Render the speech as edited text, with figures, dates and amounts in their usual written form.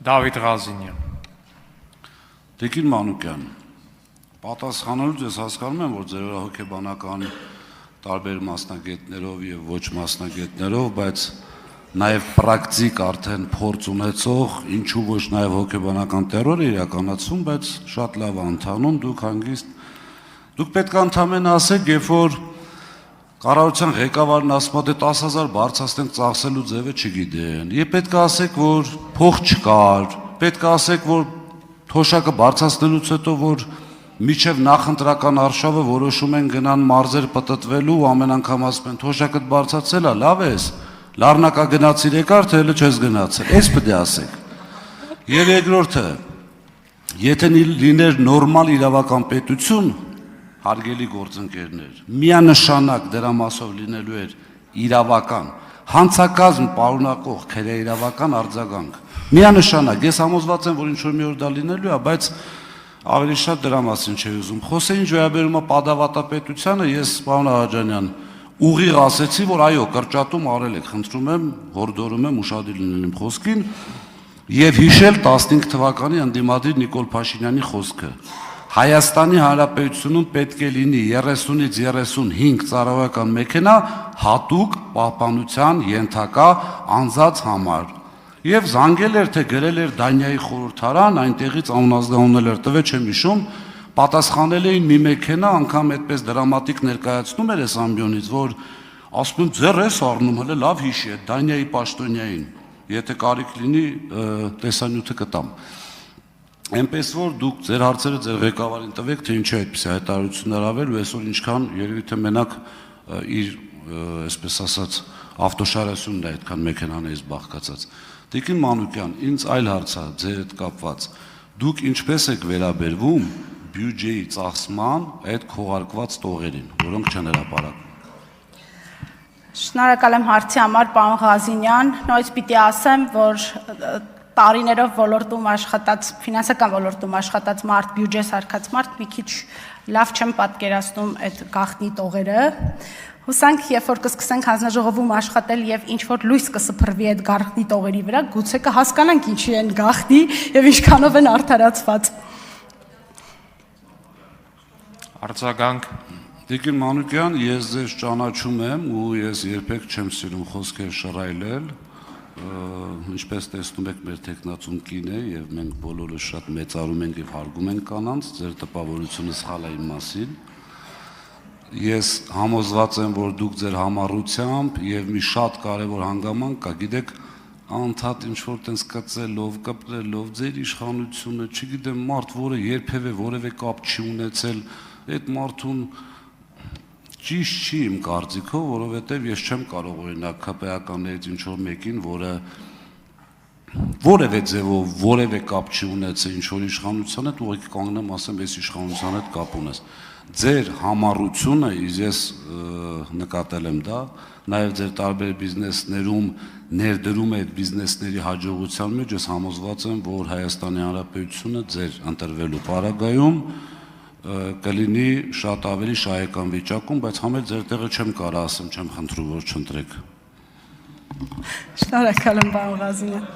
Դավիթ Ղազինյան։ Տիկին Մանուկյան, պատասխանելուց ես հասկանում եմ, որ ձեր հոգեբանական տարբեր մասնագետներով եւ ոչ մասնագետներով, բայց նաեւ պրակտիկ արդեն փորձ ունեցող, ինչու ոչ նաեւ հոգեբանական տերոր է իրականացում, բայց շատ լավ ընթանում, դուք պետք է ընդամենը ասեք, երբ որ կառավարության ղեկավարն ասում է, դե 10,000 բարձրացնենք ծախսելու ձևը չգիտեն։ Եվ պետք է ասեք, որ փող չկար, պետք է ասեք, որ թոշակը բարձրացնելուց հետո, որ միջև նախընտրական արշավը որոշում են գնան մարզեր պտտվելու ու ամեն անգամ ասում են թոշակը բարձրացել է, լավ ես, լառնակա գնացիր եկար, թե հələ չես գնացել, այս պետք է ասեք։ Եվ երկրորդը, եթե լիներ նորմալ իրավական պետություն, հարգելի գործընկերներ, միանշանակ դրա մասով լինելու էր իրավական, հանցակազմ պարունակող քրեիրավական արձագանք։ Միանշանակ, ես համոզված եմ, որ ինչ-որ մի օր դա լինելու է, բայց ավելի շատ դրա մասին չէի ուզում խոսել, ինչ վերաբերում է պատավատապետությանը, ես պարոն Աղաջանյան ուղիղ ասեցի, որ այո, կրճատում արել եք, խնդրում եմ, հորդորում եմ ուշադիր լինել իմ խոսքին եւ հիշել 15 թվականի ընդդիմադիր Նիկոլ Փաշինյանի խոսքը։ Հայաստանի Հանրապետությունում պետք է լինի 30-ից 35 ծառայական մեքենա հատուկ պահպանության ենթակա անձած համար։ Եվ զանգել էր, թե գրել էր Դանիայի խորհրդարան, այնտեղից անունազգանունել էր, տվե չեմ հիշում, պատասխանել էին մի մեքենա, անգամ այդպես դրամատիկ ներկայացնում էր այս ամբիոնից, որ ասում եմ ձեռ ես առնում, հələ լավ հիշի, այդ Դանիայի պաշտոնյային, եթե կարիք լինի, տեսանյութը կտամ։ Այնպես որ դուք ձեր հարցերը ձեր ղեկավարին տվեք, թե ինչի այդպիսի հայտարարություններ ավել ու այսօր ինչքան երևի թե մենակ իր, այսպես ասած, ավտոշարասյունն է այդքան մեքենաներից բաղկացած։ Տիկին Մանուկյան, ինձ այլ հարց է ձեր հետ կապված։ Դուք ինչպես եք վերաբերվում բյուջեի ծախսման այդ քողարկված տողերին, որոնք չեն հրապարակվում։ Շնորհակալ եմ հարցի համար, պարոն Ղազինյան, նույնիսկ պիտի ասեմ, որ տարիներով ոլորտում աշխատած, ֆինանսական ոլորտում աշխատած մարդ, բյուջե սարքած մարդ մի քիչ լավ չեմ պատկերացնում այդ գաղտնի տողերը։ Հուսանք, երբ որ կսկսենք հանձնաժողովում աշխատել եւ ինչ որ լույս կսփռվի այդ գաղտնի տողերի վրա, գուցե կհասկանանք ինչի են գաղտնի եւ ինչքանով են արդարացված։ Արձագանք։ Տիկին Մանուկյան, ես ձեզ ճանաչում եմ ու ես երբեք չեմ սիրում խոսքեր շռայլել։ Ինչպես տեսնում եք, մեր տեխնացուն կին է եւ մենք բոլորը շատ մեծարում ենք եւ հարգում ենք կանանց, ձեր տպավորությունը սխալ է իմ մասին։ Ես համոզված եմ, որ դուք ձեր համառությամբ եւ մի շատ կարեւոր հանգամանք կա, գիտեք, անդադ ինչ որ տենց կծելով, կպրելով ձեր իշխանությունը, չգիտեմ, մարդ, որը երբևէ որևէ կապ չի ունեցել, այդ մարդուն ճիշտ չի իմ կարծիքով, որովհետև ես չեմ կարող օրինակ ԿՊԱ-ականներից ինչ-որ մեկին, որը որևէ ձևով որևէ կապ չի ունեցել ինչ-որ իշխանության հետ, ուղղակի կանգնեմ ասեմ, այս իշխանության հետ կապ ունես։ Ձեր համառությունը, ես նկատել եմ դա, նաև ձեր տարբեր բիզնեսներում ներդրում է այդ բիզնեսների հաջողության մեջ, ես համոզված եմ, որ Հայաստանի Հանրապետությունը ձեր ընտրվելու պարագայում կլինի շատ ավելի շահեկան վիճակում, բայց համել ձեր տեղը չեմ կարող ասեմ, չեմ խնդրում, որ չընտրեք։ Շնորհակալ եմ, պարոն Ղազինյան։